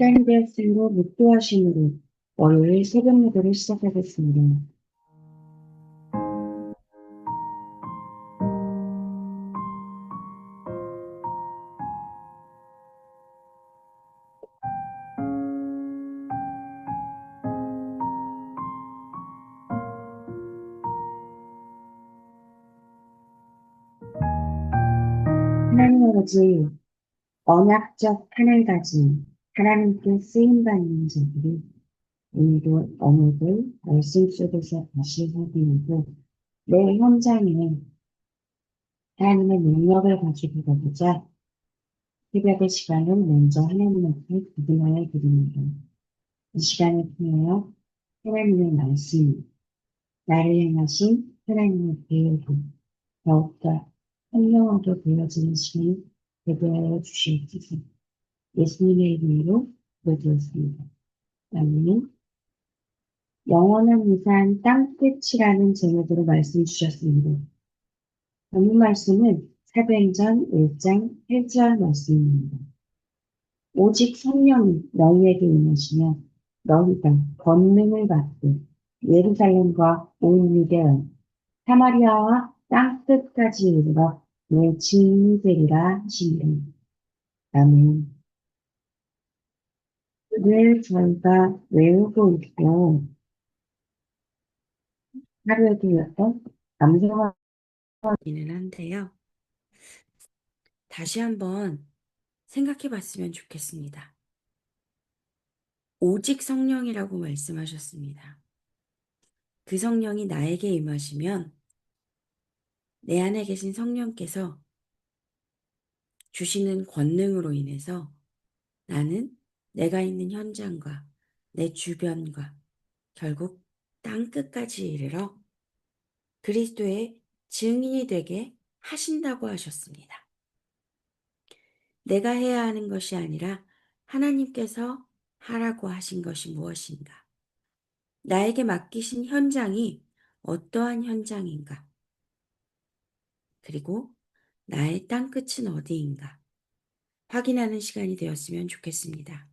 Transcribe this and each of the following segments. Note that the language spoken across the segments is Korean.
시간이 되었으므로 묵도하심으로 월요일 새벽 예배를 시작하겠습니다. 하나님 아버지, 언약적 하늘가지 하나님께 쓰임받는 자들이 오늘도 언약을 말씀 속에서 다시 확인하고 내 현장에 하나님의 능력을 가지고 가보자 새벽의 시간을 먼저 하나님 앞에 기도하여 드립니다. 이 시간을 통하여 하나님의 말씀, 나를 향하신 하나님의 계획을 더욱더 현명하게 보여지는 시간이 되게 하여 주시옵소서. 예수님의 이름으로 기도드렸습니다. 아멘. 영원한 유산 땅끝이라는 제목으로 말씀 주셨습니다. 오늘 말씀은 사도행전 1장 8절 말씀입니다. 오직 성령이 너희에게 임하시며 너희가 권능을 받고 예루살렘과 온 유대와 사마리아와 땅끝까지 이르러 내 증인이 되리라 하시니라. 아멘. 늘 저희가 외우고 있고 하루에도 몇 번 암송하기는 한데요. 다시 한번 생각해 봤으면 좋겠습니다. 오직 성령이라고 말씀하셨습니다. 그 성령이 나에게 임하시면 내 안에 계신 성령께서 주시는 권능으로 인해서 나는 내가 있는 현장과 내 주변과 결국 땅끝까지 이르러 그리스도의 증인이 되게 하신다고 하셨습니다. 내가 해야 하는 것이 아니라 하나님께서 하라고 하신 것이 무엇인가? 나에게 맡기신 현장이 어떠한 현장인가? 그리고 나의 땅끝은 어디인가? 확인하는 시간이 되었으면 좋겠습니다.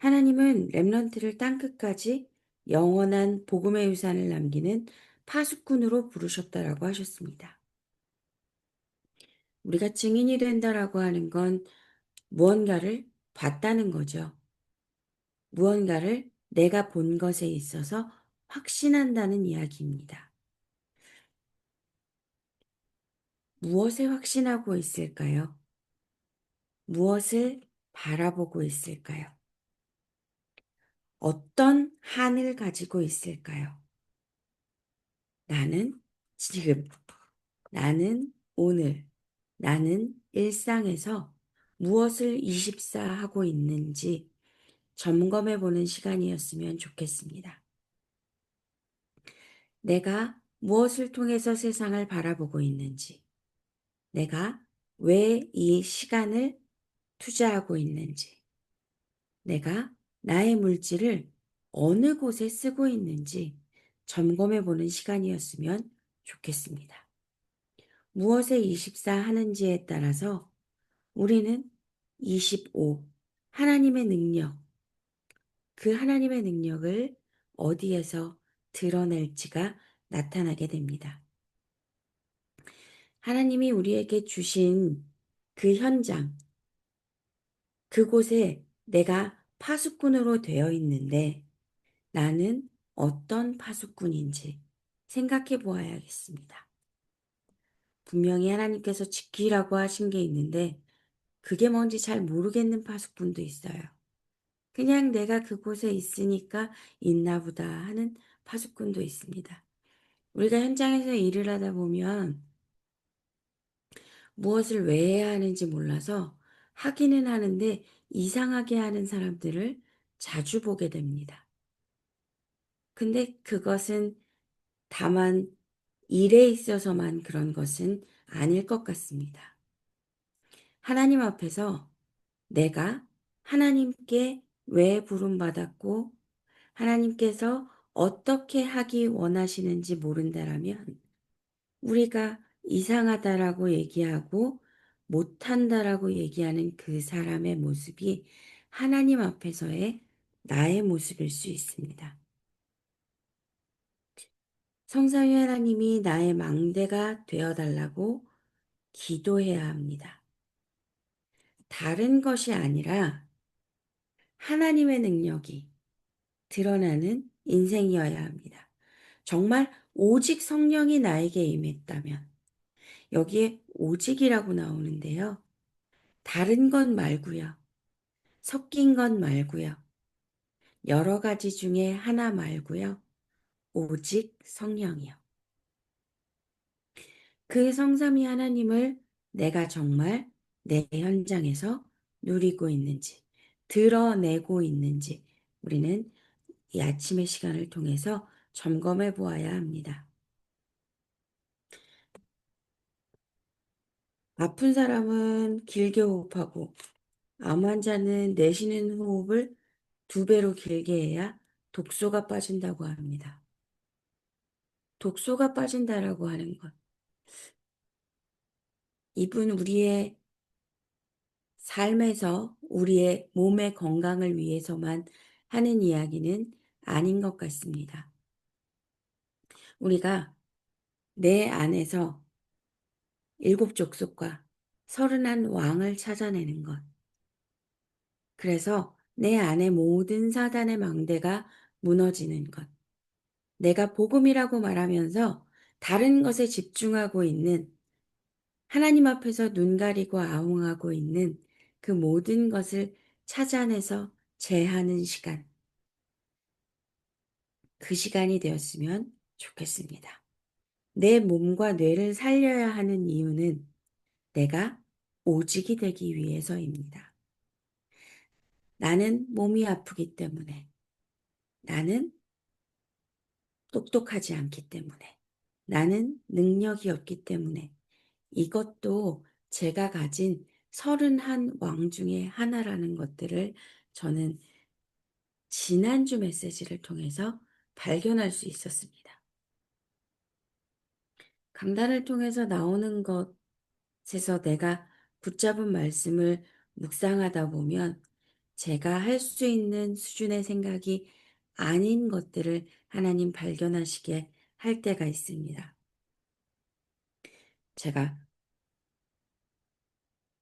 하나님은 렘넌트를 땅끝까지 영원한 복음의 유산을 남기는 파수꾼으로 부르셨다라고 하셨습니다. 우리가 증인이 된다라고 하는 건 무언가를 봤다는 거죠. 무언가를 내가 본 것에 있어서 확신한다는 이야기입니다. 무엇에 확신하고 있을까요? 무엇을 바라보고 있을까요? 어떤 한을 가지고 있을까요? 나는 지금, 나는 오늘, 나는 일상에서 무엇을 24하고 있는지 점검해 보는 시간이었으면 좋겠습니다. 내가 무엇을 통해서 세상을 바라보고 있는지, 내가 왜 이 시간을 투자하고 있는지, 내가 나의 물질을 어느 곳에 쓰고 있는지 점검해 보는 시간이었으면 좋겠습니다. 무엇에 24 하는지에 따라서 우리는 25, 하나님의 능력, 그 하나님의 능력을 어디에서 드러낼지가 나타나게 됩니다. 하나님이 우리에게 주신 그 현장, 그곳에 내가 파수꾼으로 되어 있는데 나는 어떤 파수꾼인지 생각해 보아야겠습니다. 분명히 하나님께서 지키라고 하신 게 있는데 그게 뭔지 잘 모르겠는 파수꾼도 있어요. 그냥 내가 그곳에 있으니까 있나 보다 하는 파수꾼도 있습니다. 우리가 현장에서 일을 하다 보면 무엇을 왜 해야 하는지 몰라서 하기는 하는데 이상하게 하는 사람들을 자주 보게 됩니다. 근데 그것은 다만 일에 있어서만 그런 것은 아닐 것 같습니다. 하나님 앞에서 내가 하나님께 왜 부름받았고 하나님께서 어떻게 하기 원하시는지 모른다라면 우리가 이상하다라고 얘기하고 못한다라고 얘기하는 그 사람의 모습이 하나님 앞에서의 나의 모습일 수 있습니다. 성삼위 하나님이 나의 망대가 되어달라고 기도해야 합니다. 다른 것이 아니라 하나님의 능력이 드러나는 인생이어야 합니다. 정말 오직 성령이 나에게 임했다면, 여기에 오직이라고 나오는데요. 다른 것 말고요. 섞인 것 말고요. 여러 가지 중에 하나 말고요. 오직 성령이요. 그 성삼위 하나님을 내가 정말 내 현장에서 누리고 있는지, 드러내고 있는지 우리는 이 아침의 시간을 통해서 점검해 보아야 합니다. 아픈 사람은 길게 호흡하고 암 환자는 내쉬는 호흡을 2배로 길게 해야 독소가 빠진다고 합니다. 독소가 빠진다라고 하는 것. 이분 우리의 삶에서 우리의 몸의 건강을 위해서만 하는 이야기는 아닌 것 같습니다. 우리가 내 안에서 7족속과 31왕을 찾아내는 것. 그래서 내 안에 모든 사단의 망대가 무너지는 것. 내가 복음이라고 말하면서 다른 것에 집중하고 있는, 하나님 앞에서 눈 가리고 아웅하고 있는 그 모든 것을 찾아내서 제하는 시간. 그 시간이 되었으면 좋겠습니다. 내 몸과 뇌를 살려야 하는 이유는 내가 오직이 되기 위해서입니다. 나는 몸이 아프기 때문에, 나는 똑똑하지 않기 때문에, 나는 능력이 없기 때문에, 이것도 제가 가진 31왕 중에 하나라는 것들을 저는 지난주 메시지를 통해서 발견할 수 있었습니다. 강단을 통해서 나오는 것에서 내가 붙잡은 말씀을 묵상하다 보면 제가 할 수 있는 수준의 생각이 아닌 것들을 하나님 발견하시게 할 때가 있습니다. 제가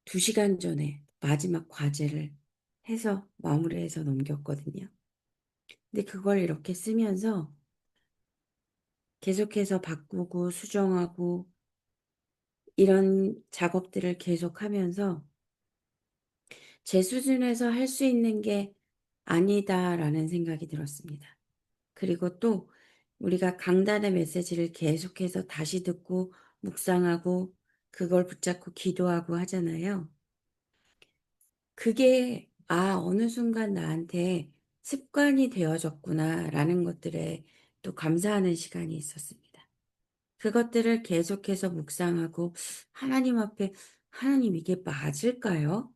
2시간 전에 마지막 과제를 해서 마무리해서 넘겼거든요. 근데 그걸 이렇게 쓰면서 계속해서 바꾸고 수정하고 이런 작업들을 계속하면서 제 수준에서 할 수 있는 게 아니다라는 생각이 들었습니다. 그리고 또 우리가 강단의 메시지를 계속해서 다시 듣고 묵상하고 그걸 붙잡고 기도하고 하잖아요. 그게 어느 순간 나한테 습관이 되어졌구나라는 것들에 또 감사하는 시간이 있었습니다. 그것들을 계속해서 묵상하고 하나님 앞에 하나님 이게 맞을까요?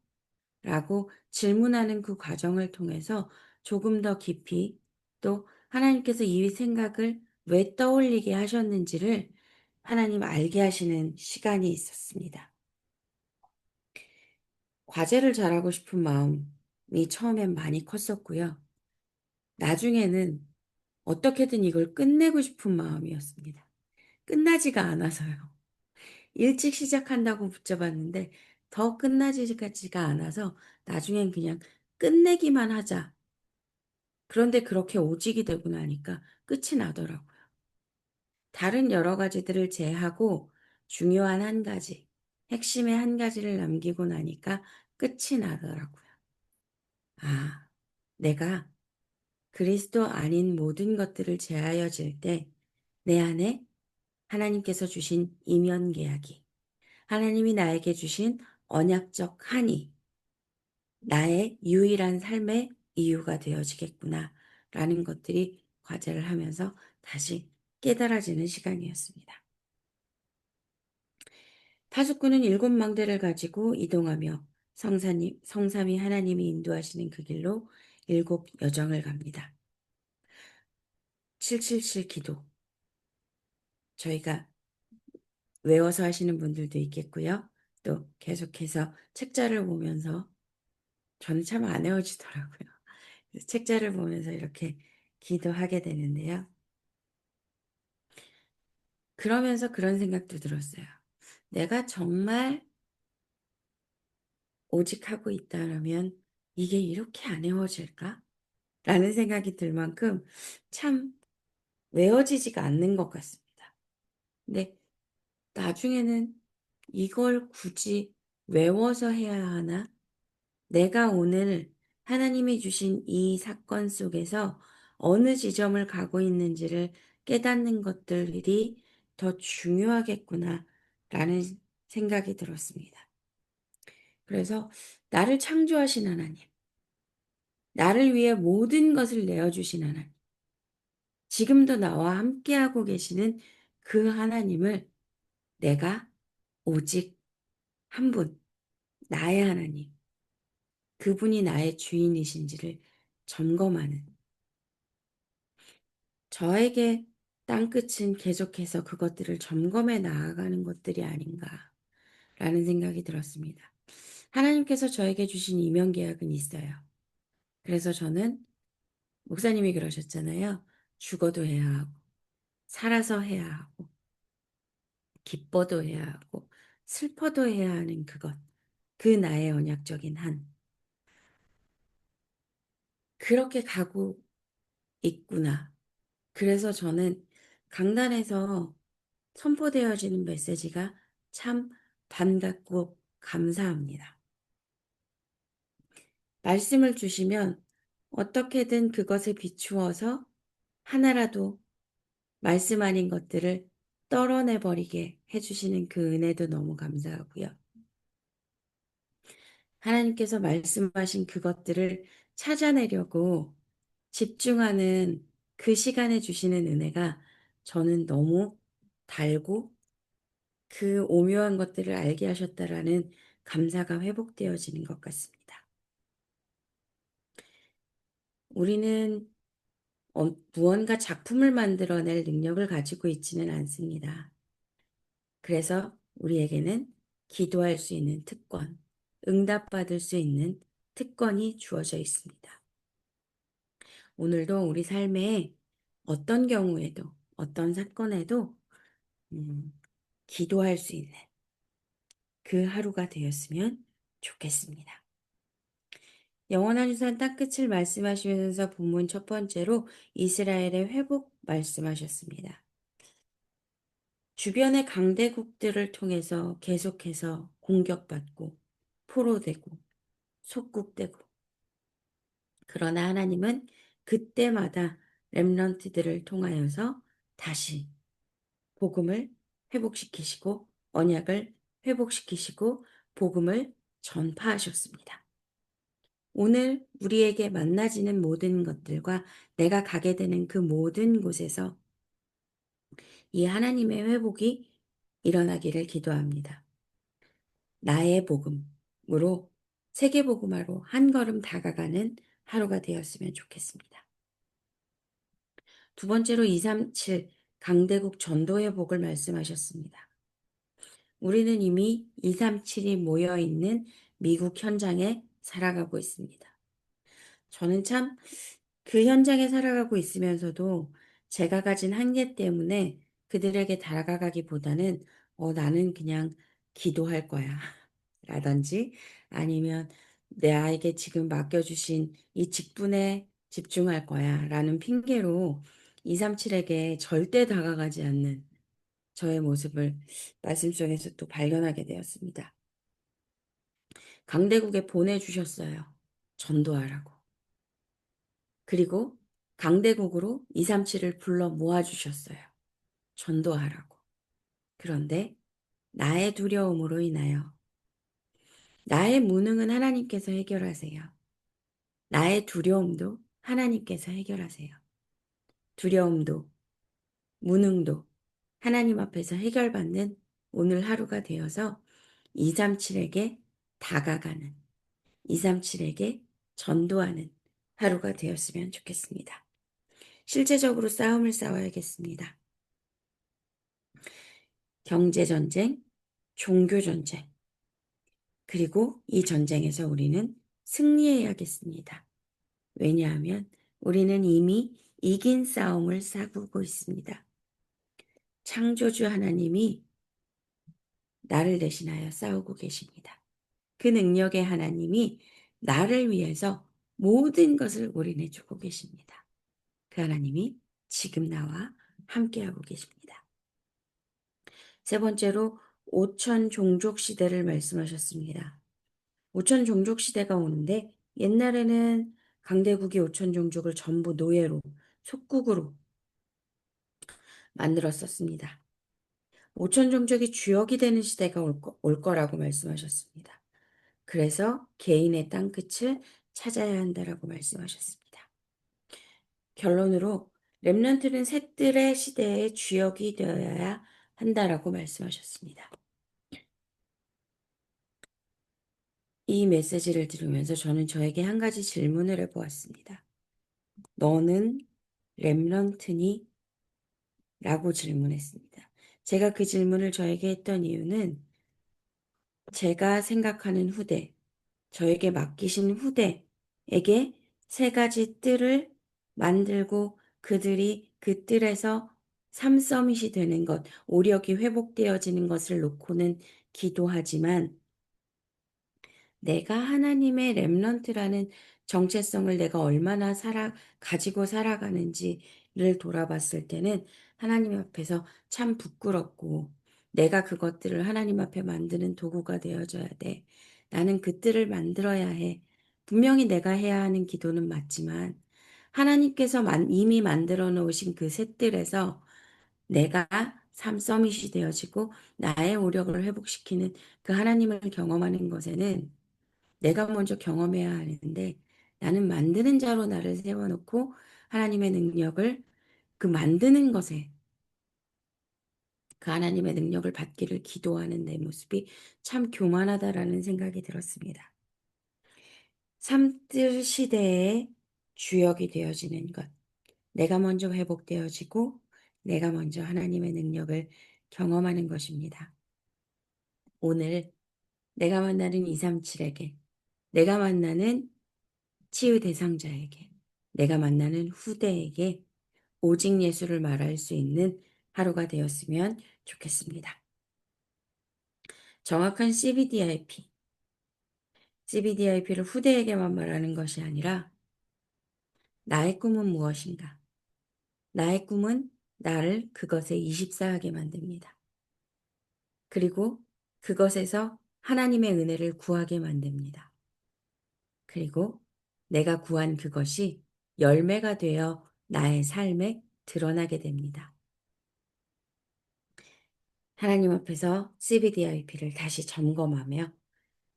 라고 질문하는 그 과정을 통해서 조금 더 깊이 또 하나님께서 이 생각을 왜 떠올리게 하셨는지를 하나님 알게 하시는 시간이 있었습니다. 과제를 잘하고 싶은 마음이 처음엔 많이 컸었고요. 나중에는 어떻게든 이걸 끝내고 싶은 마음이었습니다. 끝나지가 않아서요. 일찍 시작한다고 붙잡았는데 더 끝나지가 않아서 나중엔 그냥 끝내기만 하자. 그런데 그렇게 오직이 되고 나니까 끝이 나더라고요. 다른 여러 가지들을 제하고 중요한 한 가지, 핵심의 한 가지를 남기고 나니까 끝이 나더라고요. 내가 그리스도 아닌 모든 것들을 제하여질 때 내 안에 하나님께서 주신 이면 계약이, 하나님이 나에게 주신 언약적 한이 나의 유일한 삶의 이유가 되어지겠구나 라는 것들이 과제를 하면서 다시 깨달아지는 시간이었습니다. 파수꾼은 7망대를 가지고 이동하며 성삼위 하나님이 인도하시는 그 길로 7여정을 갑니다. 777 기도. 저희가 외워서 하시는 분들도 있겠고요. 또 계속해서 책자를 보면서 저는 참 안 헤어지더라고요. 그래서 책자를 보면서 이렇게 기도하게 되는데요. 그러면서 그런 생각도 들었어요. '내가 정말 오직 하고 있다라면 이게 이렇게 안 헤어질까?' 라는 생각이 들 만큼 참 외워지지가 않는 것 같습니다. 근데 나중에는 '이걸 굳이 외워서 해야 하나?' 내가 오늘 하나님이 주신 이 사건 속에서 어느 지점을 가고 있는지를 깨닫는 것들이 더 중요하겠구나라는 생각이 들었습니다. 그래서 나를 창조하신 하나님, 나를 위해 모든 것을 내어주신 하나님, 지금도 나와 함께하고 계시는 그 하나님을 내가 오직 한 분, 나의 하나님, 그분이 나의 주인이신지를 점검하는 저에게 땅끝은 계속해서 그것들을 점검해 나아가는 것들이 아닌가라는 생각이 들었습니다. 하나님께서 저에게 주신 이면 계약은 있어요. 그래서 저는 목사님이 그러셨잖아요. 죽어도 해야 하고, 살아서 해야 하고, 기뻐도 해야 하고, 슬퍼도 해야 하는 그것. 그 나의 언약적인 한. 그렇게 가고 있구나. 그래서 저는 강단에서 선포되어지는 메시지가 참 반갑고 감사합니다. 말씀을 주시면 어떻게든 그것에 비추어서 하나라도 말씀 아닌 것들을 떨어내 버리게 해주시는 그 은혜도 너무 감사하고요. 하나님께서 말씀하신 그것들을 찾아내려고 집중하는 그 시간에 주시는 은혜가 저는 너무 달고 그 오묘한 것들을 알게 하셨다라는 감사가 회복되어지는 것 같습니다. 우리는 무언가 작품을 만들어낼 능력을 가지고 있지는 않습니다. 그래서 우리에게는 기도할 수 있는 특권, 응답받을 수 있는 특권이 주어져 있습니다. 오늘도 우리 삶에 어떤 경우에도, 어떤 사건에도 음, 기도할 수 있는 그 하루가 되었으면 좋겠습니다. 영원한 유산 땅끝을 말씀하시면서 본문 첫 번째로 이스라엘의 회복 말씀하셨습니다. 주변의 강대국들을 통해서 계속해서 공격받고 포로되고 속국되고 그러나 하나님은 그때마다 렘넌트들을 통하여서 다시 복음을 회복시키시고 언약을 회복시키시고 복음을 전파하셨습니다. 오늘 우리에게 만나지는 모든 것들과 내가 가게 되는 그 모든 곳에서 이 하나님의 회복이 일어나기를 기도합니다. 나의 복음으로 세계 복음화로 한 걸음 다가가는 하루가 되었으면 좋겠습니다. 두 번째로 237 강대국 전도의 복을 말씀하셨습니다. 우리는 이미 237이 모여 있는 미국 현장에 살아가고 있습니다. 저는 참 그 현장에 살아가고 있으면서도 제가 가진 한계 때문에 그들에게 다가가기보다는 나는 그냥 기도할 거야. 라든지 아니면 나에게 지금 맡겨주신 이 직분에 집중할 거야. 라는 핑계로 237에게 절대 다가가지 않는 저의 모습을 말씀 속에서 또 발견하게 되었습니다. 강대국에 보내주셨어요. 전도하라고. 그리고 강대국으로 237을 불러 모아주셨어요. 전도하라고. 그런데 나의 두려움으로 인하여 나의 무능은 하나님께서 해결하세요. 나의 두려움도 하나님께서 해결하세요. 두려움도 무능도 하나님 앞에서 해결받는 오늘 하루가 되어서 237에게 다가가는 237에게 전도하는 하루가 되었으면 좋겠습니다. 실제적으로 싸움을 싸워야겠습니다. 경제전쟁, 종교전쟁, 그리고 이 전쟁에서 우리는 승리해야겠습니다. 왜냐하면 우리는 이미 이긴 싸움을 싸우고 있습니다. 창조주 하나님이 나를 대신하여 싸우고 계십니다. 그 능력의 하나님이 나를 위해서 모든 것을 올인해 주고 계십니다. 그 하나님이 지금 나와 함께하고 계십니다. 세 번째로 5천 종족 시대를 말씀하셨습니다. 5천 종족 시대가 오는데 옛날에는 강대국이 5천 종족을 전부 노예로 속국으로 만들었었습니다. 5천 종족이 주역이 되는 시대가 올 거라고 말씀하셨습니다. 그래서 개인의 땅끝을 찾아야 한다라고 말씀하셨습니다. 결론으로 렘넌트는 셋들의 시대의 주역이 되어야 한다라고 말씀하셨습니다. 이 메시지를 들으면서 저는 저에게 한 가지 질문을 해보았습니다. 너는 렘넌트니? 라고 질문했습니다. 제가 그 질문을 저에게 했던 이유는 제가 생각하는 후대, 저에게 맡기신 후대에게 세 가지 뜰을 만들고 그들이 그 뜰에서 삼서밋이 되는 것, 오력이 회복되어지는 것을 놓고는 기도하지만 내가 하나님의 렘넌트라는 정체성을 내가 얼마나 가지고 살아가는지를 돌아봤을 때는 하나님 앞에서 참 부끄럽고 내가 그것들을 하나님 앞에 만드는 도구가 되어줘야 돼. 나는 그 뜰을 만들어야 해. 분명히 내가 해야 하는 기도는 맞지만 하나님께서 이미 만들어 놓으신 그 새 뜰에서 내가 삶 서밋이 되어지고 나의 오력을 회복시키는 그 하나님을 경험하는 것에는 내가 먼저 경험해야 하는데 나는 만드는 자로 나를 세워놓고 하나님의 능력을 그 만드는 것에 그 하나님의 능력을 받기를 기도하는 내 모습이 참 교만하다라는 생각이 들었습니다. 삶들 시대의 주역이 되어지는 것. 내가 먼저 회복되어지고 내가 먼저 하나님의 능력을 경험하는 것입니다. 오늘 내가 만나는 237에게 내가 만나는 치유 대상자에게, 내가 만나는 후대에게 오직 예수를 말할 수 있는 하루가 되었으면 좋겠습니다. 정확한 CBDIP를 후대에게만 말하는 것이 아니라 나의 꿈은 무엇인가? 나의 꿈은 나를 그것에 24하게 만듭니다. 그리고 그것에서 하나님의 은혜를 구하게 만듭니다. 그리고 내가 구한 그것이 열매가 되어 나의 삶에 드러나게 됩니다. 하나님 앞에서 CBDIP를 다시 점검하며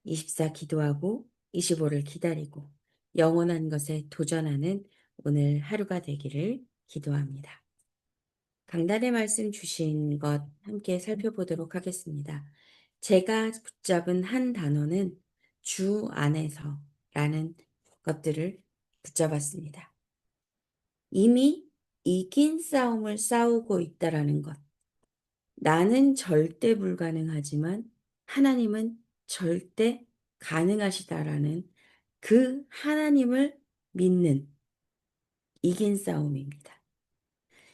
24 기도하고 25를 기다리고 영원한 것에 도전하는 오늘 하루가 되기를 기도합니다. 강단의 말씀 주신 것 함께 살펴보도록 하겠습니다. 제가 붙잡은 한 단어는 주 안에서 라는 것들을 붙잡았습니다. 이미 이긴 싸움을 싸우고 있다라는 것. 나는 절대 불가능하지만 하나님은 절대 가능하시다라는 그 하나님을 믿는 이긴 싸움입니다.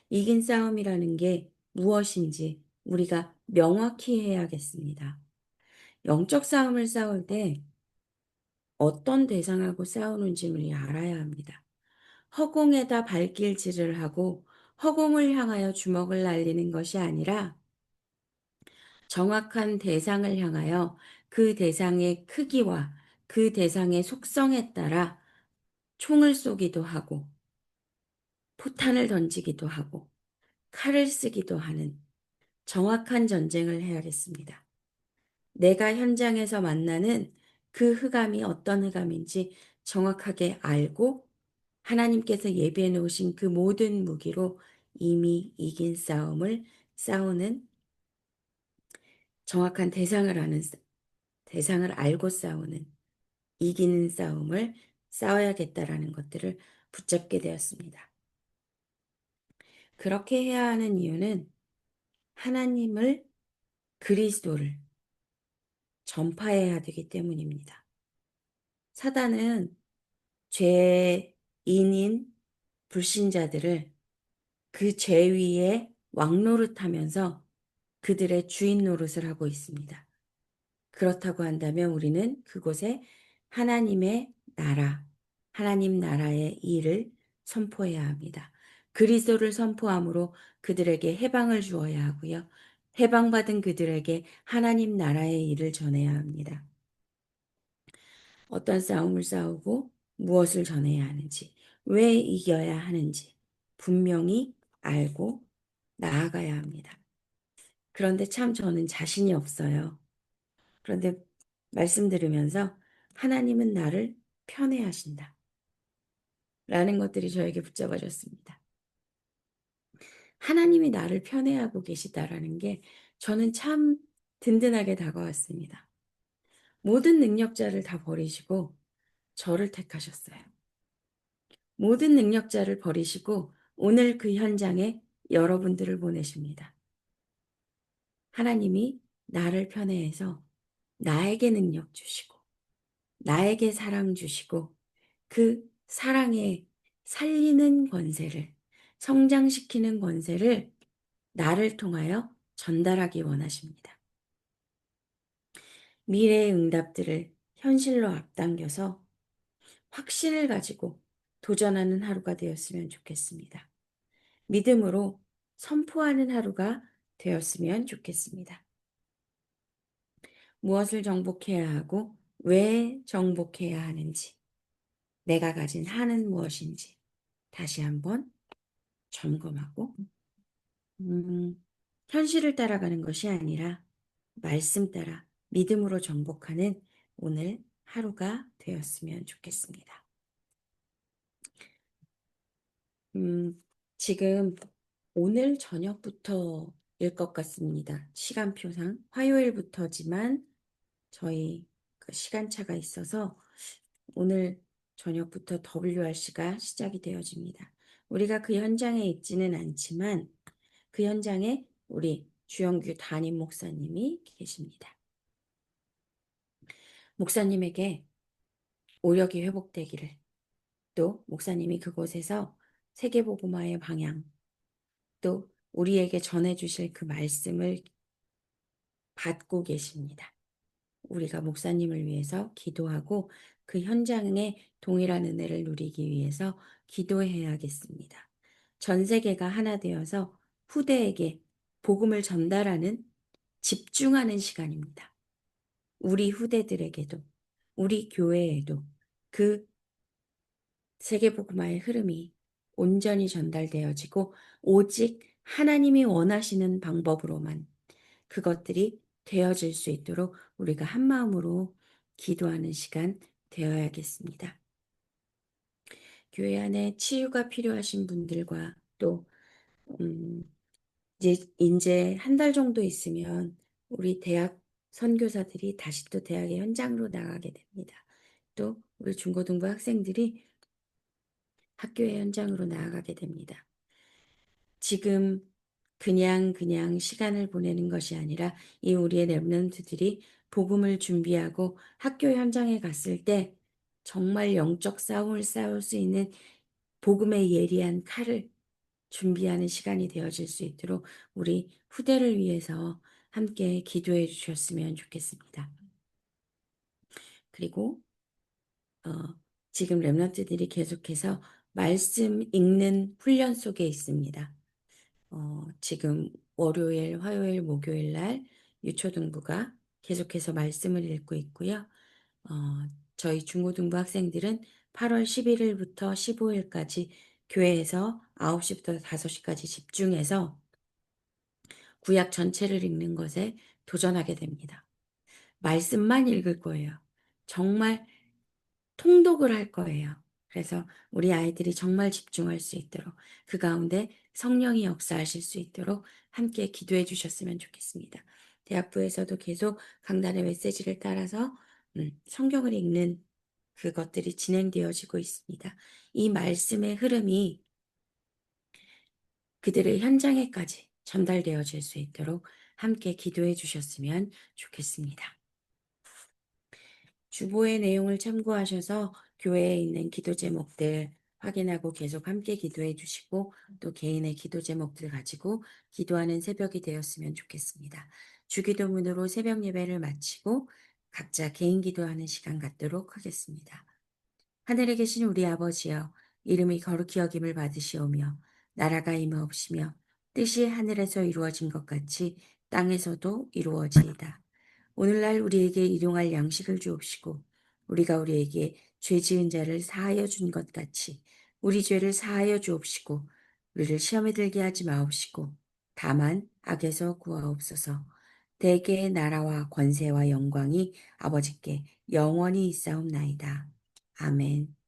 이긴 싸움이라는 게 무엇인지 우리가 명확히 해야겠습니다. 영적 싸움을 싸울 때 어떤 대상하고 싸우는지 우리 알아야 합니다. 허공에다 발길질을 하고 허공을 향하여 주먹을 날리는 것이 아니라 정확한 대상을 향하여 그 대상의 크기와 그 대상의 속성에 따라 총을 쏘기도 하고 포탄을 던지기도 하고 칼을 쓰기도 하는 정확한 전쟁을 해야겠습니다. 내가 현장에서 만나는 그 흑암이 어떤 흑암인지 정확하게 알고 하나님께서 예비해 놓으신 그 모든 무기로 이미 이긴 싸움을 싸우는 정확한 대상을 알고 싸우는 이기는 싸움을 싸워야겠다라는 것들을 붙잡게 되었습니다. 그렇게 해야 하는 이유는 하나님을 그리스도를 전파해야 되기 때문입니다. 사단은 죄인인 불신자들을 그 죄 위에 왕노릇하면서 그들의 주인 노릇을 하고 있습니다. 그렇다고 한다면 우리는 그곳에 하나님의 나라, 하나님 나라의 일을 선포해야 합니다. 그리스도를 선포함으로 그들에게 해방을 주어야 하고요. 해방받은 그들에게 하나님 나라의 일을 전해야 합니다. 어떤 싸움을 싸우고 무엇을 전해야 하는지, 왜 이겨야 하는지 분명히 알고 나아가야 합니다. 그런데 참 저는 자신이 없어요. 그런데 말씀 들으면서 하나님은 나를 편애하신다. 라는 것들이 저에게 붙잡아졌습니다. 하나님이 나를 편애하고 계시다라는 게 저는 참 든든하게 다가왔습니다. 모든 능력자를 다 버리시고 저를 택하셨어요. 모든 능력자를 버리시고 오늘 그 현장에 여러분들을 보내십니다. 하나님이 나를 편애해서 나에게 능력 주시고 나에게 사랑 주시고 그 사랑에 살리는 권세를 성장시키는 권세를 나를 통하여 전달하기 원하십니다. 미래의 응답들을 현실로 앞당겨서 확신을 가지고 도전하는 하루가 되었으면 좋겠습니다. 믿음으로 선포하는 하루가 되었으면 좋겠습니다. 무엇을 정복해야 하고 왜 정복해야 하는지, 내가 가진 한은 무엇인지 다시 한번 점검하고 현실을 따라가는 것이 아니라 말씀 따라 믿음으로 정복하는 오늘 하루가 되었으면 좋겠습니다. 지금 오늘 저녁부터일 것 같습니다. 시간표상 화요일부터지만 저희 그 시간차가 있어서 오늘 저녁부터 WRC가 시작이 되어집니다. 우리가 그 현장에 있지는 않지만 그 현장에 우리 주영규 담임 목사님이 계십니다. 목사님에게 오력이 회복되기를, 또 목사님이 그곳에서 세계복음화의 방향, 또 우리에게 전해주실 그 말씀을 받고 계십니다. 우리가 목사님을 위해서 기도하고 그 현장에 동일한 은혜를 누리기 위해서 기도해야겠습니다. 전 세계가 하나 되어서 후대에게 복음을 전달하는 집중하는 시간입니다. 우리 후대들에게도 우리 교회에도 그 세계복음화의 흐름이 온전히 전달되어지고 오직 하나님이 원하시는 방법으로만 그것들이 되어질 수 있도록 우리가 한 마음으로 기도하는 시간 되어야겠습니다. 교회 안에 치유가 필요하신 분들과 또 이제 한 달 정도 있으면 우리 대학 선교사들이 다시 또 대학의 현장으로 나가게 됩니다. 또 우리 중고등부 학생들이 학교의 현장으로 나아가게 됩니다. 지금 그냥 시간을 보내는 것이 아니라 이 우리의 렘넌트들이 복음을 준비하고 학교 현장에 갔을 때 정말 영적 싸움을 싸울 수 있는 복음의 예리한 칼을 준비하는 시간이 되어질 수 있도록 우리 후대를 위해서 함께 기도해 주셨으면 좋겠습니다. 그리고 어, 지금 렘넌트들이 계속해서 말씀 읽는 훈련 속에 있습니다. 지금 월요일, 화요일, 목요일 날 유초등부가 계속해서 말씀을 읽고 있고요. 저희 중고등부 학생들은 8월 11일부터 15일까지 교회에서 9시부터 5시까지 집중해서 구약 전체를 읽는 것에 도전하게 됩니다. 말씀만 읽을 거예요. 정말 통독을 할 거예요. 그래서 우리 아이들이 정말 집중할 수 있도록 그 가운데 성령이 역사하실 수 있도록 함께 기도해 주셨으면 좋겠습니다. 대학부에서도 계속 강단의 메시지를 따라서 성경을 읽는 그것들이 진행되어지고 있습니다. 이 말씀의 흐름이 그들의 현장에까지 전달되어질 수 있도록 함께 기도해 주셨으면 좋겠습니다. 주보의 내용을 참고하셔서 교회에 있는 기도 제목들 확인하고 계속 함께 기도해 주시고 또 개인의 기도 제목들 가지고 기도하는 새벽이 되었으면 좋겠습니다. 주기도문으로 새벽 예배를 마치고 각자 개인 기도하는 시간 갖도록 하겠습니다. 하늘에 계신 우리 아버지여, 이름이 거룩히 여김을 받으시오며, 나라가 임하옵시며, 뜻이 하늘에서 이루어진 것 같이 땅에서도 이루어지이다. 오늘날 우리에게 일용할 양식을 주옵시고, 우리가 우리에게 죄 지은 자를 사하여 준 것 같이 우리 죄를 사하여 주옵시고, 우리를 시험에 들게 하지 마옵시고, 다만 악에서 구하옵소서. 대개의 나라와 권세와 영광이 아버지께 영원히 있사옵나이다. 아멘.